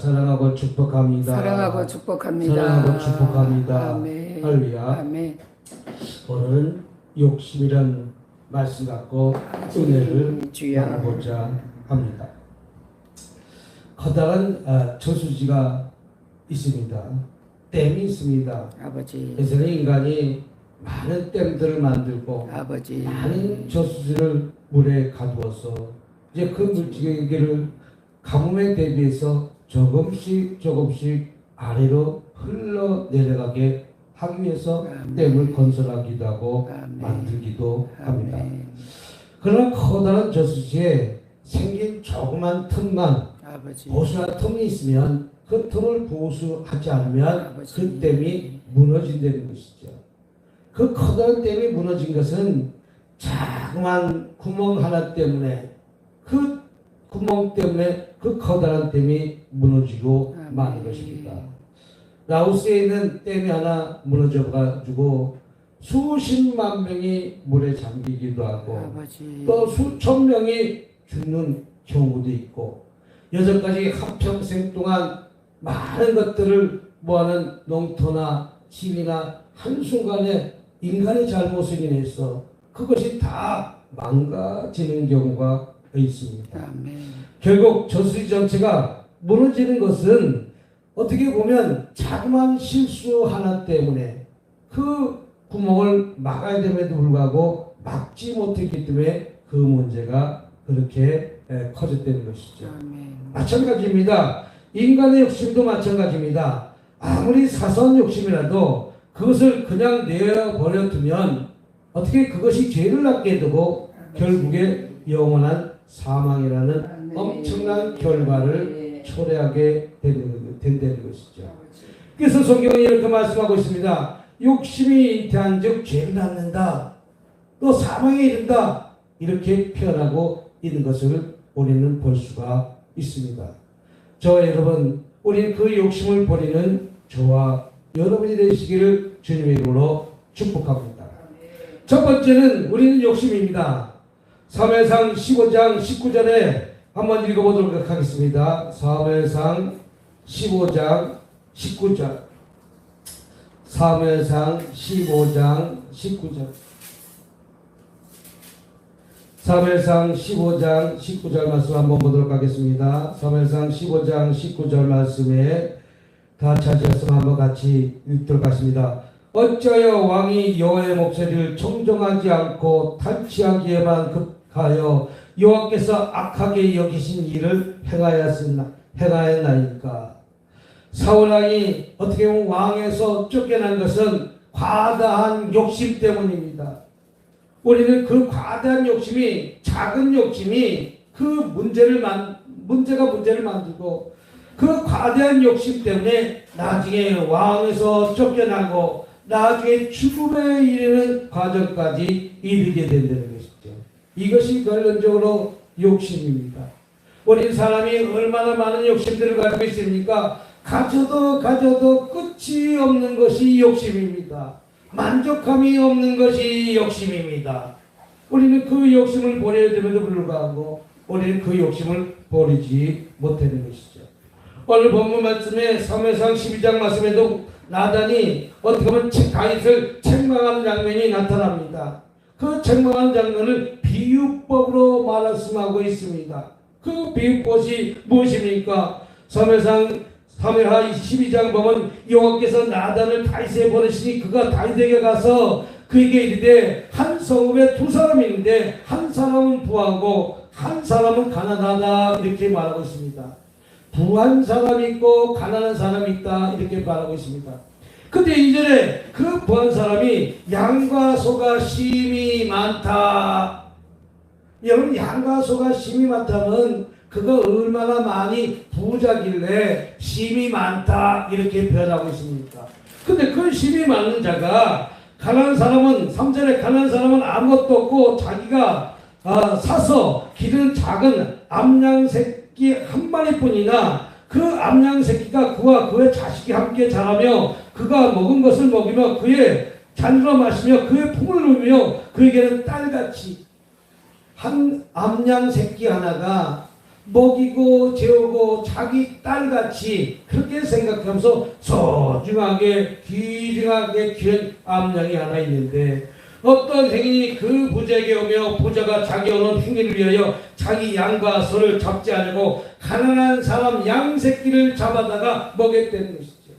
사랑하고 축복합니다. 사랑하고 축복합니다. 사랑하고 축복합니다. 아멘. 할렐루야. 아멘. 오늘은 욕심이란 말씀 갖고 은혜를 주여. 나누고자 합니다. 커다란 저수지가 있습니다. 댐이 있습니다. 아버지. 그래서 인간이 많은 댐들을 만들고 아버지. 많은 저수지를 물에 가두어서 이제 그 물질을 가뭄에 대비해서 조금씩 아래로 흘러 내려가게 하기 위해서 아멘. 댐을 건설하기도 하고 아멘. 만들기도 합니다. 아멘. 그러나 커다란 저수지에 생긴 조그만 틈만 아버지. 보수한 틈이 있으면 그 틈을 보수하지 않으면 아버지. 그 댐이 무너진다는 것이죠. 그 커다란 댐이 무너진 것은 자그만 구멍 하나 때문에 그 구멍 때문에 그 커다란 댐이 무너지고 아멘. 마는 것입니다. 라오스에 있는 댐이 하나 무너져가지고 수십만 명이 물에 잠기기도 하고 아버지. 또 수천 명이 죽는 경우도 있고 여전까지 한평생 동안 많은 것들을 모아는 농토나 집이나 한순간에 인간의 잘못을 인해서 그것이 다 망가지는 경우가 있습니다. 아멘. 결국 저수지 전체가 무너지는 것은 어떻게 보면 자그마한 실수 하나 때문에 그 구멍을 막아야 됨에도 불구하고 막지 못했기 때문에 그 문제가 그렇게 커졌다는 것이죠. 아멘. 마찬가지입니다. 인간의 욕심도 마찬가지입니다. 아무리 사소한 욕심이라도 그것을 그냥 내버려 두면 어떻게 그것이 죄를 낳게 되고 결국에 영원한 사망이라는 엄청난 결과를 초래하게 된다는 것이죠. 그래서 성경이 이렇게 말씀하고 있습니다. 욕심이 잉태한 즉 죄를 낳는다. 또 사망에 이른다. 이렇게 표현하고 있는 것을 우리는 볼 수가 있습니다. 저와 여러분, 우리는 그 욕심을 버리는 저와 여러분이 되시기를 주님의 이름으로 축복합니다. 첫 번째는 우리는 욕심입니다. 사무엘상 15장 19절에 한번 읽어보도록 하겠습니다. 사무엘상 15장 19절. 사무엘상 15장 19절. 사무엘상 15장 19절 말씀 한번 보도록 하겠습니다. 사무엘상 15장 19절 말씀에 다 찾으셨으면 한번 같이 읽도록 하겠습니다. 어찌하여 왕이 여호와의 목소리를 청종하지 않고 탈취하기에만 급하여 여호와께서 악하게 여기신 일을 행하였나이까. 사울왕이 어떻게 보면 왕에서 쫓겨난 것은 과다한 욕심 때문입니다. 우리는 그 과다한 욕심이, 작은 욕심이 그 문제가 문제를 만들고 그 과다한 욕심 때문에 나중에 왕에서 쫓겨나고 나중에 죽음에 이르는 과정까지 이르게 된다는 것이죠. 이것이 결론적으로 욕심입니다. 우리 사람이 얼마나 많은 욕심들을 가지고 있습니까? 가져도 끝이 없는 것이 욕심입니다. 만족함이 없는 것이 욕심입니다. 우리는 그 욕심을 버려야 됨에도 불구하고 우리는 그 욕심을 버리지 못하는 것이죠. 오늘 본문 말씀에 사무엘상 12장 말씀에도 나단이 어떻게 보면 다윗을 책망하는 장면이 나타납니다. 그 책망하는 장면을 비유법으로 말씀하고 있습니다. 그 비유법이 무엇입니까? 사무엘하 12장 보면 여호와께서 나단을 다윗에 보내시니 그가 다윗에게 가서 그에게 이르되 한 성읍에 두 사람이 있는데 한 사람은 부하고 한 사람은 가난하다 이렇게 말하고 있습니다. 부한 사람이 있고 가난한 사람이 있다 이렇게 말하고 있습니다. 근데 이전에 그 부한 사람이 양과 소가 심이 많다. 여러분 양과 소가 심이 많다면 그거 얼마나 많이 부자길래 심이 많다 이렇게 표현하고 있습니까? 근데 그 심이 많은 자가 가난한 사람은 3절에 가난한 사람은 아무것도 없고 자기가 사서 기른 작은 암양 새끼 한 마리뿐이나 그 암양 새끼가 그와 그의 자식이 함께 자라며 그가 먹은 것을 먹이며 그의 잔으로 마시며 그의 품을 누리며 그에게는 딸같이 한 암양 새끼 하나가 먹이고 재우고 자기 딸같이 그렇게 생각하면서 소중하게 귀중하게 키운 암양이 하나 있는데, 어떤 행인이 그 부자에게 오며 부자가 자기 오는 행위를 위하여 자기 양과 소를 잡지 않고 가난한 사람 양 새끼를 잡아다가 먹였다는 것이죠.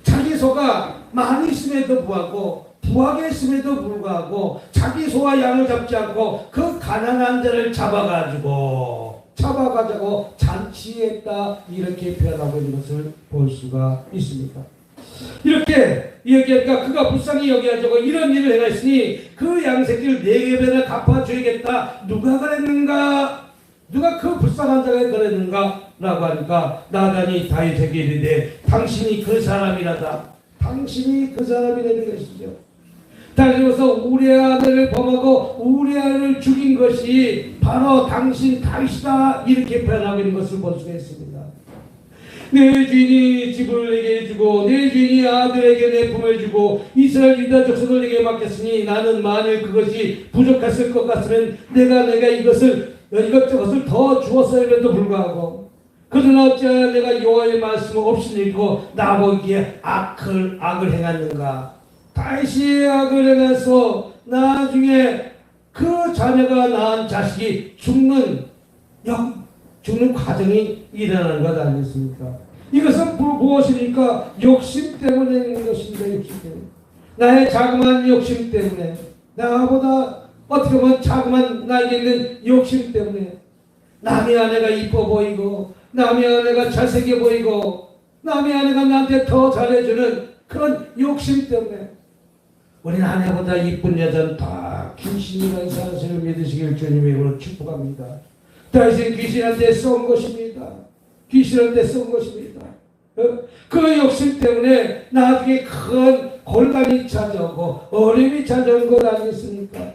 자기 소가 많이 있음에도 불구하고, 부하게 있음에도 불구하고 자기 소와 양을 잡지 않고 그 가난한 자를 잡아가지고 잔치했다, 이렇게 표현하고 있는 것을 볼 수가 있습니다. 이렇게 얘기하니까 그가 불쌍히 여겨가지고 이런 일을 행했으니 그 양새끼를 4배나 갚아줘야겠다. 누가 그랬는가? 누가 그 불쌍한 자가 그랬는가? 라고 하니까 나단이 다윗에게 이르되 당신이 그 사람이라다. 당신이 그 사람이라는 것이죠. 다윗으로서 우리아 아들을 범하고 우리아를 죽인 것이 바로 당신 다윗이다, 이렇게 표현하고 있는 것을 볼 수가 있습니다. 내 주인이 집을 내게 주고 내 주인이 아들에게 내 품을 주고 이스라엘 유다 족속을 내게 맡겼으니 나는 만일 그것이 부족했을 것 같으면 내가 이것저것을 더 주었음에도 불구하고, 그러나 어찌하여 내가 여호와의 말씀을 없이 읽고 나보기에 악을 행했는가? 다윗이 악을 행해서 나중에 그 자녀가 낳은 자식이 죽는 과정이 일어나는 것 아니겠습니까? 이것은 무엇입니까? 욕심 때문에 있는 것입니다. 욕심 때문에. 나의 자그마한 욕심 때문에, 나보다 어떻게 보면 자그마한 나에게 있는 욕심 때문에, 남의 아내가 이뻐 보이고 남의 아내가 잘생겨 보이고 남의 아내가 나한테 더 잘해주는 그런 욕심 때문에, 우리는 아내보다 이쁜 여자는 다 귀신이라는 사실을 믿으시길 주님의 이름으로 축복합니다. 다윗은 귀신한테 쏜 것입니다. 귀신한테 쏜 것입니다. 그 욕심 때문에 나중에 큰 골간이 찾아오고 어려움이 찾아온 것 아니겠습니까?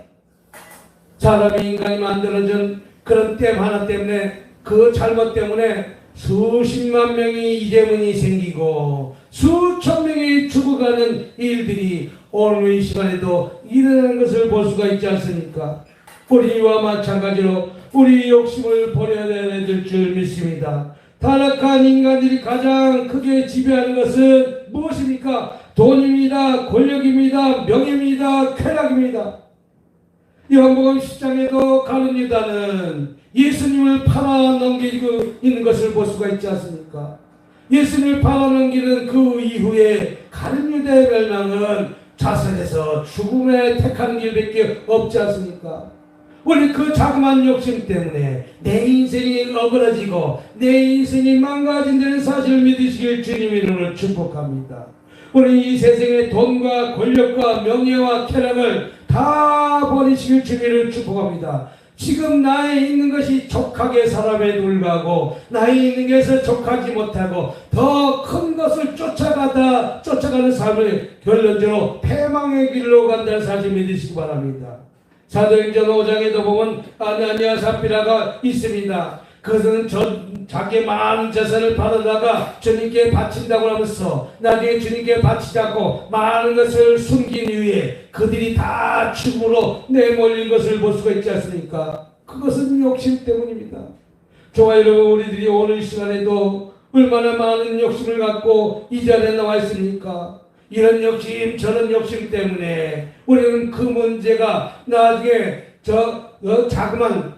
사람이 인간이 만들어준 그런 댐 하나 때문에, 그 잘못 때문에 수십만 명이 이재문이 생기고 수천 명이 죽어가는 일들이 오늘 이 시간에도 일어나는 것을 볼 수가 있지 않습니까? 우리와 마찬가지로 우리 욕심을 버려야 될 줄 믿습니다. 타락한 인간들이 가장 크게 지배하는 것은 무엇입니까? 돈입니다. 권력입니다. 명예입니다. 쾌락입니다. 요한복음 10장에도 가룟 유다는 예수님을 팔아넘기고 있는 것을 볼 수가 있지 않습니까? 예수님을 팔아넘기는 그 이후에 가룟 유다의 멸망은 자살해서 죽음에 택하는 길밖에 없지 않습니까? 우리 그 자그마한 욕심 때문에 내 인생이 어그러지고 내 인생이 망가진다는 사실을 믿으시길 주님의 이름으로 축복합니다. 우리 이 세상의 돈과 권력과 명예와 쾌락을 다 버리시길 주님을 축복합니다. 지금 나에 있는 것이 족하게 살아에 불구하고 나에 있는 것에서 족하지 못하고 더 큰 것을 쫓아가는 삶을 결론적으로 패망의 길로 간다는 사실 믿으시기 바랍니다. 사도행전 5장에도 보면 아나니아 삽비라가 있습니다. 그것은 자기 많은 재산을 받아다가 주님께 바친다고 하면서 나중에 주님께 바치자고 많은 것을 숨긴 이후에 그들이 다 죽음으로 내몰린 것을 볼 수가 있지 않습니까? 그것은 욕심 때문입니다. 좋아요, 여러분, 우리들이 오늘 시간에도 얼마나 많은 욕심을 갖고 이 자리에 나와 있습니까? 이런 욕심 저런 욕심 때문에 우리는 그 문제가 나중에 자그만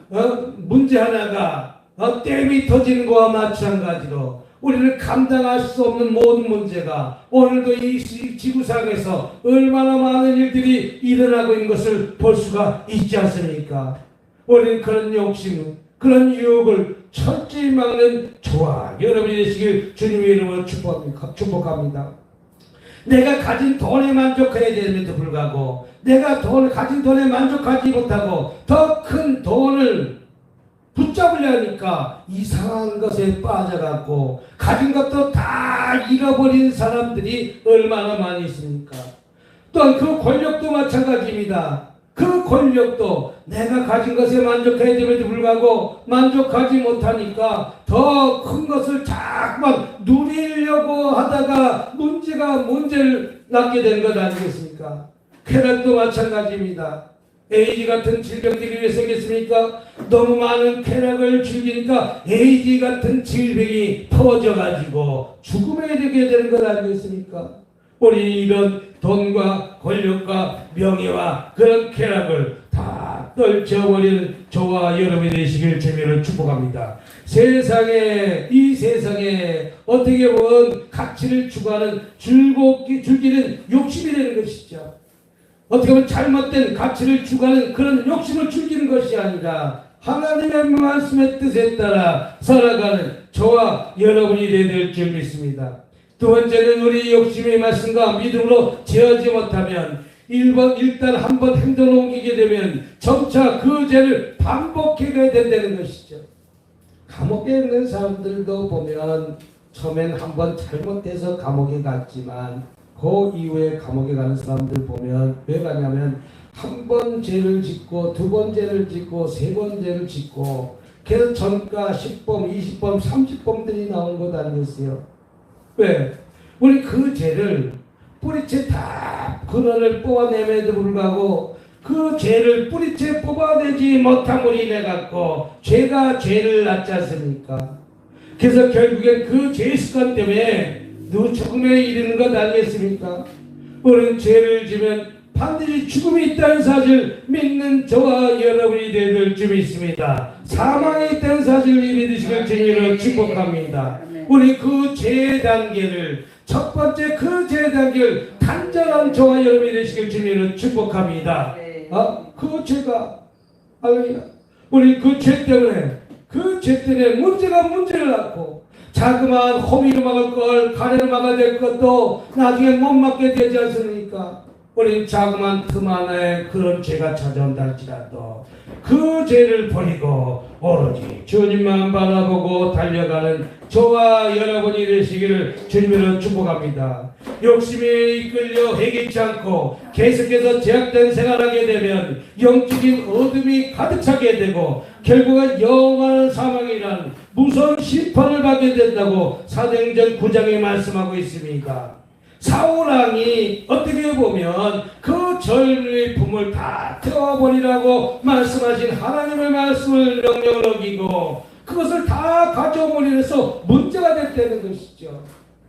문제 하나가 댐이 터지는 것과 마찬가지로 우리는 감당할 수 없는 모든 문제가 오늘도 이 지구상에서 얼마나 많은 일들이 일어나고 있는 것을 볼 수가 있지 않습니까? 우리는 그런 욕심, 그런 유혹을 철저히 막는 조화 여러분이 되시길 주님의 이름으로 축복합니다. 내가 가진 돈에 만족해야 됨에도 불구하고 내가 가진 돈에 만족하지 못하고 더 큰 돈을 붙잡으려 하니까 이상한 것에 빠져갖고 가진 것도 다 잃어버린 사람들이 얼마나 많이 있습니까? 또한 그 권력도 마찬가지입니다. 그 권력도 내가 가진 것에 만족해야 됨에도 불구하고 만족하지 못하니까 더 큰 것을 자꾸만 누리려고 하다가 문제를 낳게 되는 것 아니겠습니까? 쾌락도 마찬가지입니다. 에이즈 같은 질병들이 왜 생겼습니까? 너무 많은 쾌락을 즐기니까 에이즈 같은 질병이 퍼져가지고 죽음에 이르게 되는 것 아니겠습니까? 우리 이런 돈과 권력과 명예와 그런 쾌락을 다 떨쳐버리는 저와 여러분이 되시길 주님으로 축복합니다. 이 세상에 어떻게 보면 가치를 추구하는 즐기는 욕심이 되는 것이죠. 어떻게 보면 잘못된 가치를 추구하는 그런 욕심을 즐기는 것이 아니라 하나님의 말씀의 뜻에 따라 살아가는 저와 여러분이 되어야 될 줄 믿습니다. 두 번째는 우리 욕심의 말씀과 믿음으로 제어하지 못하면 일단 한번 행동을 옮기게 되면 점차 그 죄를 반복해 가야 된다는 것이죠. 감옥에 있는 사람들도 보면 처음엔 한번 잘못해서 감옥에 갔지만 그 이후에 감옥에 가는 사람들 보면 왜 가냐면 한 번 죄를 짓고 두 번 죄를 짓고 세 번 죄를 짓고 계속 전과 10범, 20범, 30범들이 나오는 것 아니겠어요? 왜? 우리 그 죄를 뿌리채 다 근원을 뽑아내면에도 불구하고 그 죄를 뿌리채 뽑아내지 못함으로 인해 갖고 죄가 죄를 낳지 않습니까? 그래서 결국엔 그 죄 습관 때문에 죽음에 이르는 것 아니겠습니까? 우리는 죄를 지면 반드시 죽음이 있다는 사실 믿는 저와 여러분이 되는 줄 믿습니다. 사망이 있다는 사실을 믿으시길 주님으로 축복합니다. 우리 그 죄의 단계를 첫 번째 그 죄의 단계를 단절한 저와 여러분이 되시길 주님으로 축복합니다. 그 죄가 할렐루야. 우리 그 죄 때문에 문제를 낳고 자그마한 호미로 막을 걸 가래로 막아야 될 것도 나중에 못 막게 되지 않습니까? 우리 자그마한 틈 하나에 그런 죄가 찾아온다 할지라도 그 죄를 버리고 오로지 주님만 바라보고 달려가는 저와 여러분이 되시기를 주님으로 축복합니다. 욕심에 이끌려 회개치 않고 계속해서 제약된 생활하게 되면 영적인 어둠이 가득 차게 되고 결국은 영원한 사망이라는 무서운 심판을 받게 된다고 사도행전 9장에 말씀하고 있습니다. 사울왕이 어떻게 보면 그 젊은이의 품을 다 태워버리라고 말씀하신 하나님의 말씀을 명령을 어기고 그것을 다 가져오므로 문제가 됐다는 것이죠.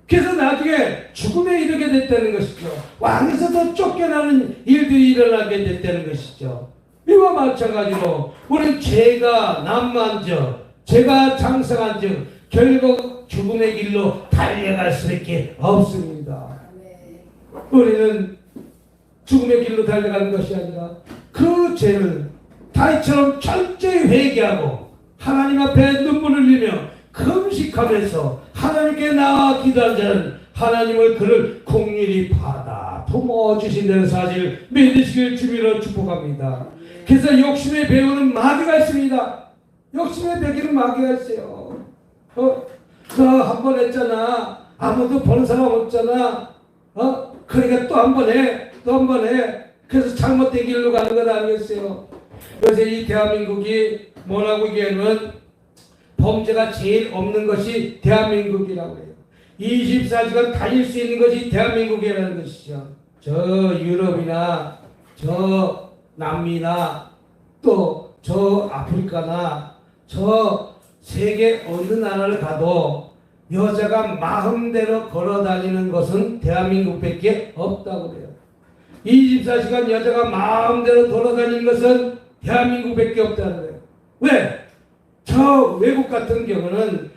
그래서 나중에 죽음에 이르게 됐다는 것이죠. 왕에서도 쫓겨나는 일들이 일어나게 됐다는 것이죠. 이와 마찬가지로 우리 죄가 남만져 죄가 장성한 즉 결국 죽음의 길로 달려갈 수밖에 없습니다. 우리는 죽음의 길로 달려가는 것이 아니라 그 죄를 다윗처럼 철저히 회개하고 하나님 앞에 눈물을 흘리며 금식하면서 하나님께 나와 기도한 자는 하나님을 그를 긍휼히 받아 품어주신다는 사실을 믿으시길 주님으로 축복합니다. 그래서 욕심의 배우는 마귀가 있습니다. 욕심의 배기는 마귀가 있어요. 너 한 번 했잖아. 아무도 보는 사람 없잖아. 그러니까 또 한 번 해. 또 한 번 해. 그래서 잘못된 길로 가는 것 아니겠어요? 요새 이 대한민국이 뭐라고 얘기하면 범죄가 제일 없는 것이 대한민국이라고 해요. 24시간 다닐 수 있는 것이 대한민국이라는 것이죠. 저 유럽이나 저 남미나 또 저 아프리카나 저 세계 어느 나라를 가도 여자가 마음대로 걸어다니는 것은 대한민국밖에 없다고 그래요. 24시간 여자가 마음대로 돌아다니는 것은 대한민국밖에 없다는 거예요. 왜? 저 외국 같은 경우는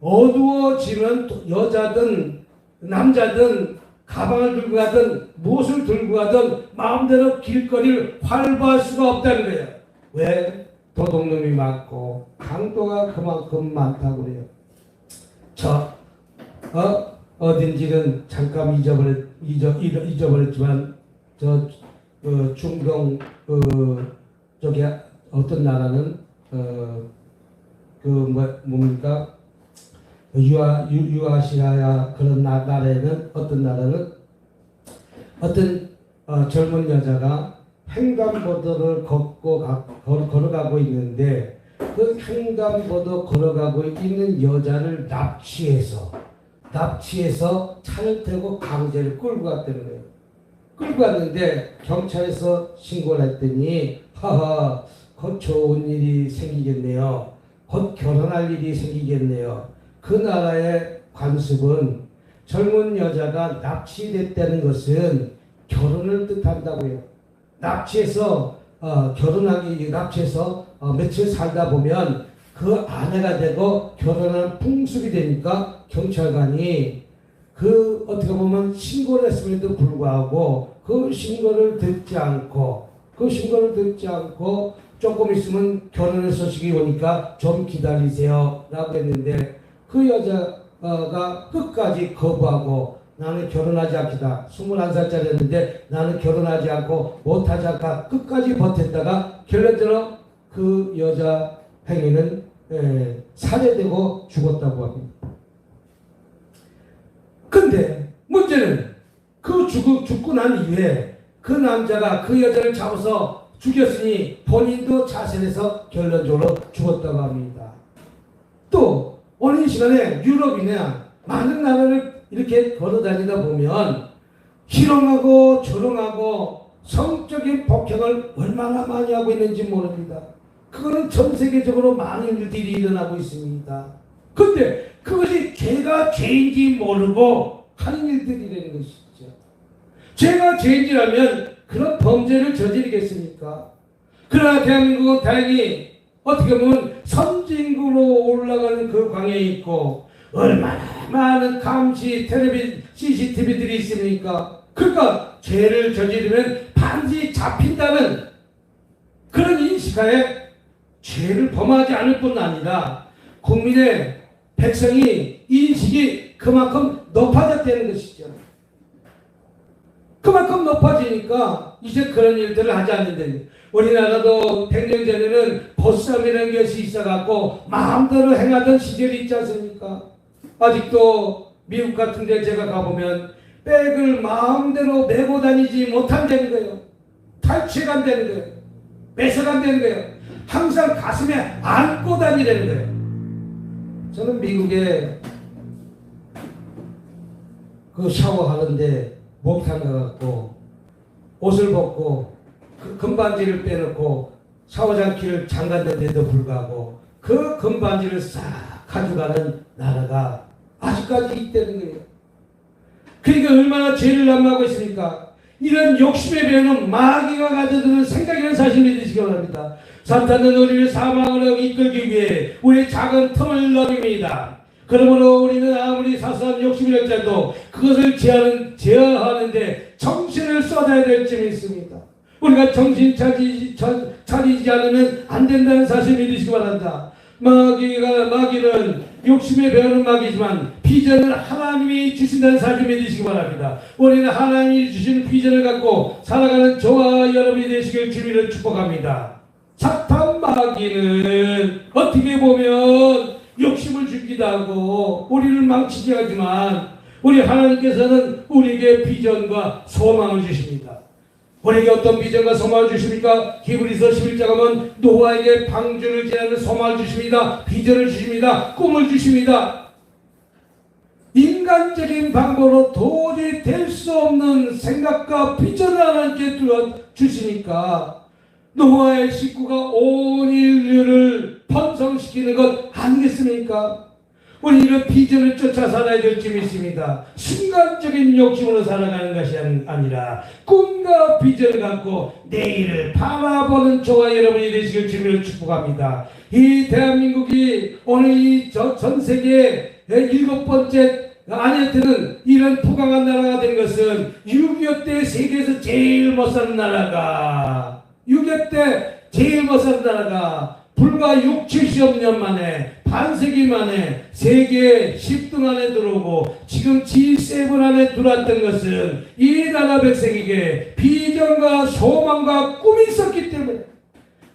어두워지면 여자든 남자든 가방을 들고 가든 무엇을 들고 가든 마음대로 길거리를 활보할 수가 없다는 거예요. 왜? 도둑놈이 많고 강도가 그만큼 많다고 그래요. 어딘지는 잠깐 잊어버렸지만 중동 저기 어떤 나라는 뭡니까 유아시아야 그런 나라에는 어떤 나라는 어떤 젊은 여자가 횡단보도를 걸어가고 있는데 그 횡단보도 걸어가고 있는 여자를 납치해서 차를 타고 강제로 끌고 갔다는 거예요. 끌고 갔는데 경찰에서 신고를 했더니 하하, 곧 좋은 일이 생기겠네요. 곧 결혼할 일이 생기겠네요. 그 나라의 관습은 젊은 여자가 납치됐다는 것은 결혼을 뜻한다고요. 납치해서 납치해서 며칠 살다 보면 그 아내가 되고 결혼한 풍습이 되니까 경찰관이 어떻게 보면 신고를 했음에도 불구하고 그 신고를 듣지 않고 조금 있으면 결혼의 소식이 오니까 좀 기다리세요 라고 했는데 그 여자가 끝까지 거부하고 나는 결혼하지 않겠다. 21살짜리였는데 나는 결혼하지 않고 못하지 않고 끝까지 버텼다가 결론적으로 그 여자 행위는 살해되고 죽었다고 합니다. 근데 문제는 죽고 난 이후에 그 남자가 그 여자를 잡아서 죽였으니 본인도 자살해서 결론적으로 죽었다고 합니다. 또 어느 시간에 유럽이나 많은 나라를 이렇게 걸어다니다 보면 희롱하고 조롱하고 성적인 폭행을 얼마나 많이 하고 있는지 모릅니다. 그거는 전 세계적으로 많은 일들이 일어나고 있습니다. 근데 그것이 죄가 죄인지 모르고 하는 일들이라는 것이죠. 죄가 죄인이라면 그런 범죄를 저지르겠습니까? 그러나 대한민국은 다행히 어떻게 보면 선진국으로 올라가는 그 광야에 있고 얼마나 많은 감시 CCTV들이 있습니까? 그러니까 죄를 저지르면 반드시 잡힌다는 그런 인식하에 죄를 범하지 않을 뿐 아니라 국민의 백성이 인식이 그만큼 높아졌다는 것이죠. 그만큼 높아지니까 이제 그런 일들을 하지 않는데 우리나라도 100년 전에는 보쌈이라는 것이 있어갖고 마음대로 행하던 시절이 있지 않습니까? 아직도 미국 같은 데 제가 가보면 백을 마음대로 메고 다니지 못한다는 거예요. 탈취간다는 거예요. 뺏어간다는 거예요. 항상 가슴에 안고 다니라는 거예요. 저는 미국에 그 샤워하는데 목욕탕 가갖고 옷을 벗고 그 금반지를 빼놓고 샤워장 길을 잠갔는데도 불구하고 그 금반지를 싹 가져가는 나라가 아직까지 있다는 거예요. 그러니까 얼마나 죄를 남하고 있습니까? 이런 욕심에 배우는 마귀가 가져드는 생각이라는 사실을 믿으시기 바랍니다. 사탄은 우리를 사망으로 이끌기 위해 우리의 작은 틈을 노립니다. 그러므로 우리는 아무리 사소한 욕심이라 할지라도 그것을 제어하는데 정신을 쏟아야 될 점이 있습니다. 우리가 정신 차리지 않으면 안 된다는 사실을 믿으시기 바랍니다. 마귀는 욕심에 배우는 마귀지만 비전을 하나님이 주신다는 사실을 믿으시기 바랍니다. 우리는 하나님이 주신 비전을 갖고 살아가는 저와 여러분이 되시길 주님으로 축복합니다. 사탄 마귀는 어떻게 보면 욕심을 주기도 하고 우리를 망치게 하지만 우리 하나님께서는 우리에게 비전과 소망을 주십니다. 우리에게 어떤 비전과 소망을 주십니까? 히브리서 11장 하면 노아에게 방주를 지나는 소망을 주십니다. 비전을 주십니다. 꿈을 주십니다. 인간적인 방법으로 도저히 될 수 없는 생각과 비전을 하나님께 주시니까 노아의 식구가 온 인류를 번성시키는 것 아니겠습니까? 우리는 비전을 쫓아 살아야 될 점이 있습니다. 순간적인 욕심으로 살아가는 것이 아니라 꿈과 비전을 갖고 내일을 바라보는 저와 여러분이 되시길 주님으로 축복합니다. 이 대한민국이 오늘 이 전 세계의 7번째 아내한테는 이런 부강한 나라가 된 것은 6.25 때 세계에서 제일 못 사는 나라가 6.25 때 제일 못 사는 나라가 불과 60-70년 만에 반세기 만에 세계 10등 안에 들어오고 지금 G7 안에 들어왔던 것은 이 나라 백성에게 비전과 소망과 꿈이 있었기 때문에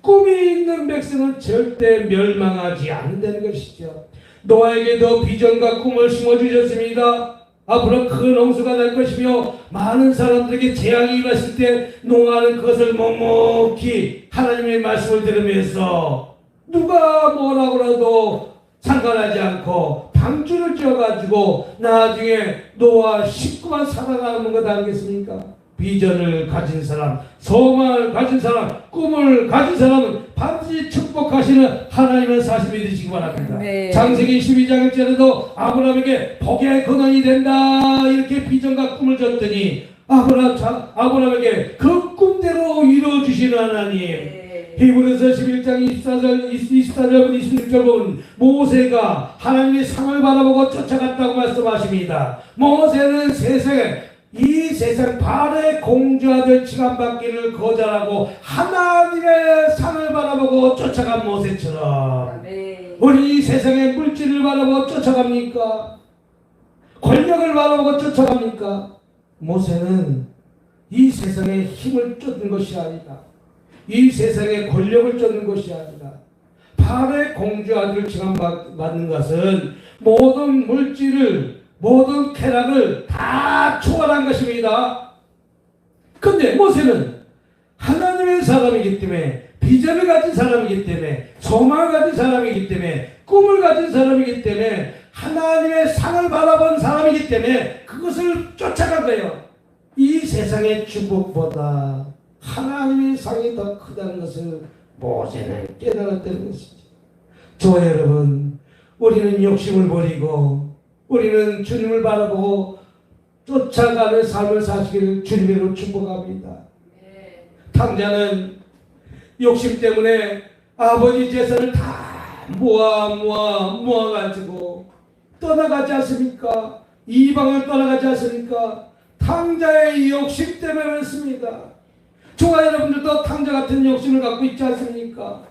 꿈이 있는 백성은 절대 멸망하지 않는다는 것이죠. 노아에게도 비전과 꿈을 심어주셨습니다. 앞으로 큰 홍수가 날 것이며 많은 사람들에게 재앙이 임했을 때 노아는 그것을 묵묵히 하나님의 말씀을 들으면서 누가 뭐라고 해도 상관하지 않고 방주를 지어가지고 나중에 노아 식구만 살아가는 것 아니겠습니까? 비전을 가진 사람, 소망을 가진 사람, 꿈을 가진 사람은 반드시 축복하시는 하나님의 사실 믿으시기 바랍니다. 네. 창세기 12장 1절에도 아브라함에게 복의 근원이 된다 이렇게 비전과 꿈을 줬더니 아브라함에게 그 꿈대로 이루어주시는 하나님. 네. 히브리서 11장 24절 26절 보면 모세가 하나님의 상을 바라보고 쫓아갔다고 말씀하십니다. 모세는 이 세상 발의 공주아들 취감받기를 거절하고 하나님의 상을 바라보고 쫓아간 모세처럼 우리 이 세상의 물질을 바라보고 쫓아갑니까? 권력을 바라보고 쫓아갑니까? 모세는 이 세상의 힘을 쫓는 것이 아니다. 이 세상의 권력을 쫓는 것이 아니다. 발의 공주아들 취감받는 것은 모든 물질을 모든 쾌락을 다 초월한 것입니다. 근데 모세는 하나님의 사람이기 때문에 비전을 가진 사람이기 때문에 소망을 가진 사람이기 때문에 꿈을 가진 사람이기 때문에 하나님의 상을 바라본 사람이기 때문에 그것을 쫓아간 거예요. 이 세상의 축복보다 하나님의 상이 더 크다는 것을 모세는 깨달았다는 것이죠. 저와 여러분, 우리는 욕심을 버리고 우리는 주님을 바라보고 쫓아가는 삶을 사시기를 주님으로 축복합니다. 탕자는 욕심 때문에 아버지 재산을 다 모아가지고 떠나가지 않습니까? 이방을 떠나가지 않습니까? 탕자의 욕심 때문에 그렇습니다. 저와 여러분들도 탕자 같은 욕심을 갖고 있지 않습니까?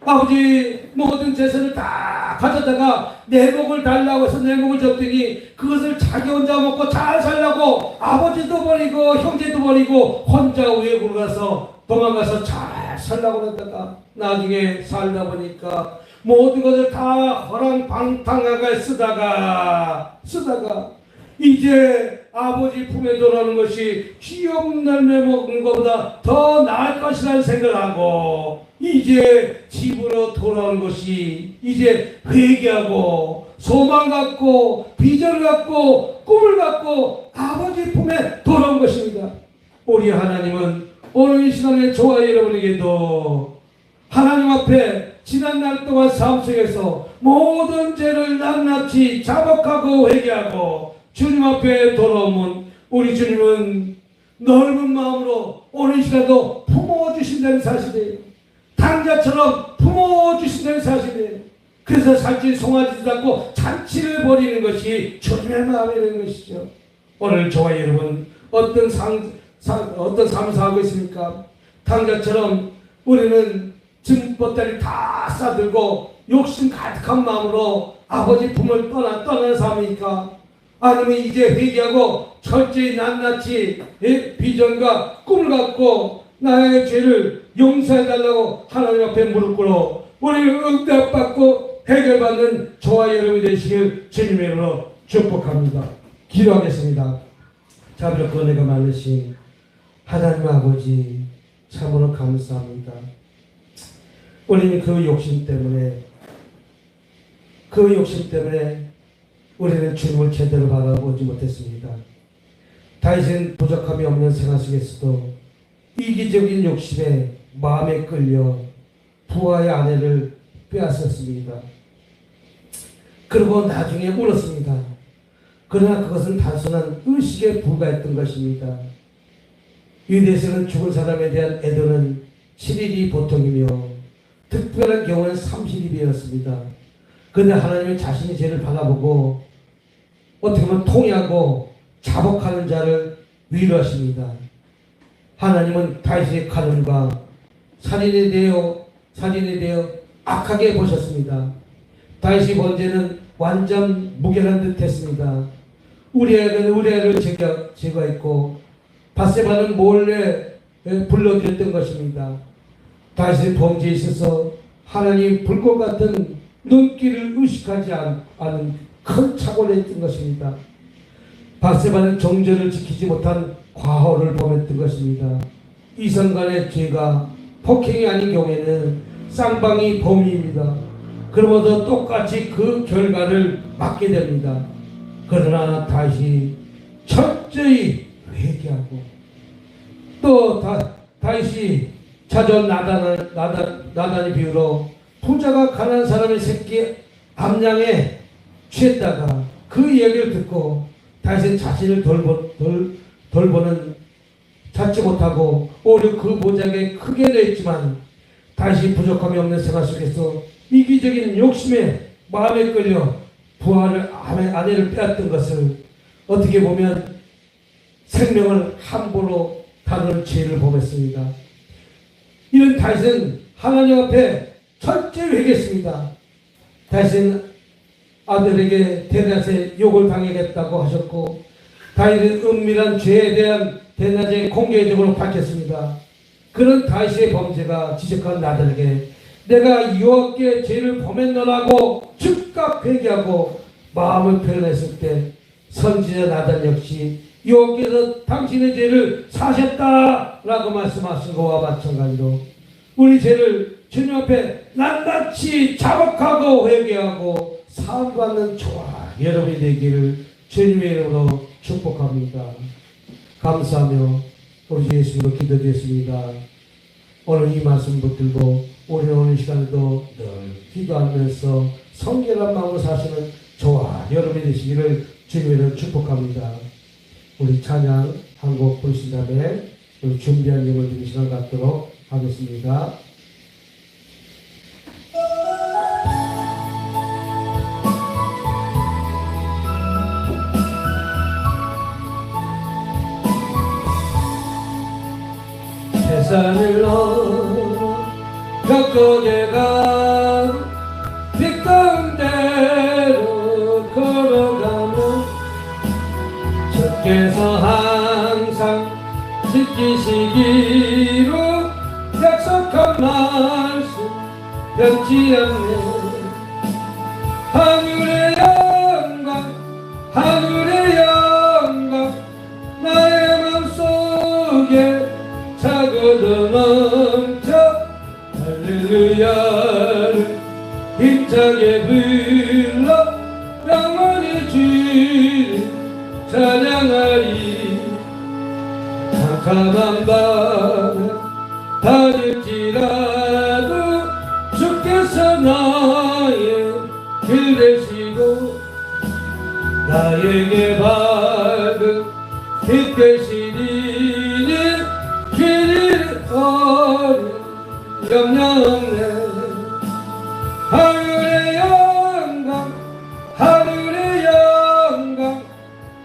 아버지 모든 재산을 다 가져다가 내 목을 달라고 해서 내 목을 줬더니 그것을 자기 혼자 먹고 잘 살라고 아버지도 버리고 형제도 버리고 혼자 외국으로 가서 도망가서 잘 살라고 그러다가 나중에 살다 보니까 모든 것을 다 허랑방탕하게 쓰다가 이제 아버지 품에 돌아오는 것이 쥐없는 날매 먹는 것보다 더 나을 것이라는 생각을 하고 이제 집으로 돌아오는 것이 이제 회개하고 소망 갖고 비전을 갖고 꿈을 갖고 아버지 품에 돌아온 것입니다. 우리 하나님은 오늘 이 시간에 저와 여러분에게도 하나님 앞에 지난 날 동안 삶 속에서 모든 죄를 낱낱이 자복하고 회개하고 주님 앞에 돌아오면 우리 주님은 넓은 마음으로 오늘 이 시간도 품어주신다는 사실이에요. 탕자처럼 품어주신다는 사실이에요. 그래서 살찐 송아지도 않고 잔치를 벌이는 것이 주님의 마음이라는 것이죠. 오늘 저와 여러분 어떤 삶을 살고 있습니까? 탕자처럼 우리는 증보따리 다 싸들고 욕심 가득한 마음으로 아버지 품을 떠나는 삶입니까? 아니면 이제 회개하고 철저히 낱낱이 비전과 꿈을 갖고 나의 죄를 용서해달라고 하나님 앞에 무릎 꿇어 우리를 응답받고 해결받는 저와 여러분이 되시길 주님의 이름으로 축복합니다. 기도하겠습니다. 자비롭고 은혜가 많으신 하나님 아버지 참으로 감사합니다. 우리는 그 욕심 때문에 우리는 주님을 제대로 바라보지 못했습니다. 다윗은 부족함이 없는 생활 속에서도 이기적인 욕심에 마음에 끌려 부하의 아내를 빼앗았습니다. 그리고 나중에 울었습니다. 그러나 그것은 단순한 의식에 불과했던 것입니다. 유대에서는 죽은 사람에 대한 애도는 7일이 보통이며 특별한 경우는 30일이었습니다. 그런데 하나님은 자신의 죄를 바라보고 어떻게 보면 통회하고 자복하는 자를 위로하십니다. 하나님은 다윗의 가늠과 살인에 대하여 악하게 보셨습니다. 다윗의 번제는 완전 무결한 듯했습니다. 우리아를 제거했고 밧세바는 몰래 불러들였던 것입니다. 다윗의 범죄에 있어서 하나님 불꽃 같은 눈길을 의식하지 않은 큰 착오를 했던 것입니다. 밧세바는 정죄를 지키지 못한 과오를 범했던 것입니다. 이성간의 죄가 폭행이 아닌 경우에는 쌍방이 범인입니다. 그러면서 똑같이 그 결과를 맞게 됩니다. 그러나 다시 철저히 회개하고 찾아온 나단의 비유로 부자가 가난한 사람의 새끼 암양에 취했다가 그 이야기를 듣고 다윗은 자신을 돌보는 찾지 못하고 오히려 그 보좌에 크게 내있지만 다윗이 부족함이 없는 생활 속에서 이기적인 욕심에 마음에 끌려 부하를 아내를 빼앗던 것을 어떻게 보면 생명을 함부로 다루는 죄를 범했습니다. 이런 다윗은 하나님 앞에 철저히 회개했습니다. 다윗은 아들에게 대낮에 욕을 당하겠다고 하셨고 다윗은 은밀한 죄에 대한 대낮에 공개적으로 밝혔습니다. 그런 다윗의 범죄가 지적한 나단에게 내가 여호와께 죄를 범했노라고 즉각 회개하고 마음을 표현했을 때 선지자 나단 역시 여호와께서 당신의 죄를 사셨다라고 말씀하신 것과 마찬가지로 우리 죄를 주님 앞에 낱낱이 자복하고 회개하고 사함받는 저와 여러분이 되기를 주님의 이름으로 축복합니다. 감사하며 우리 예수님으로 기도드렸습니다. 오늘 이 말씀 붙들고 우리는 오늘 시간에도 늘 기도하면서 성결한 마음으로 사시는 저와 여러분이 되시기를 주님으로 축복합니다. 우리 찬양 한 곡 부르신 다음에 우리 준비한 예물 드리는 시간 갖도록 하겠습니다. 세상을 넘어 벽곡에 간 빛 가운데로 걸어가면 주께서 항상 지키시기로 약속한 말씀 변치 않네. 하늘의 영광 하늘의 영광 나의 맘속에 차고도 넘쳐 할렐루야를 힘차게 불러 영원히 주를 찬양하리. 캄캄한 밤에 다닐지라도 주께서 나의 길 되시고 나에게 밝은 빛 되시리니 길이 염려없네. 하늘의 영광 하늘의 영광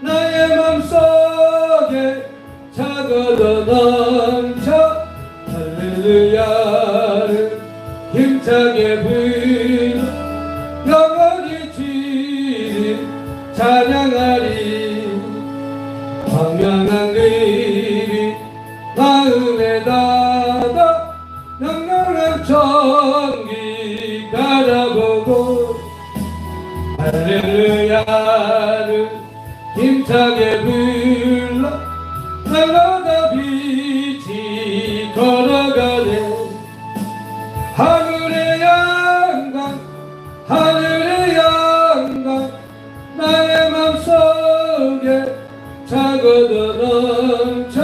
나의 맘속에 차고도 넘쳐 할렐루야를 힘차게 불러 영원히 주를 찬양하리. 광명한 길이 마음에 닫아 영롱한 천기 바라보고 할렐루야를 힘차게 불러 날마다 빛이 걸어가네. 하늘의 영광 하늘의 영광 나의 맘속에 차고도 넘쳐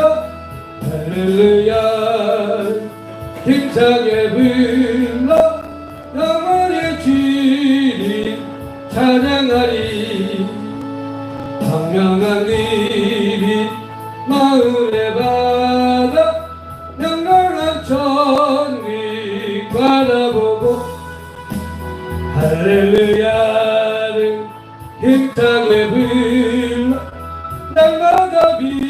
할렐루야 힘차게 불러 영원히 주를 찬양하리. 광명한 일이 마음에 받아 영광한 천리 바라보고 할렐루야를 힘차게 불러 날마다 빛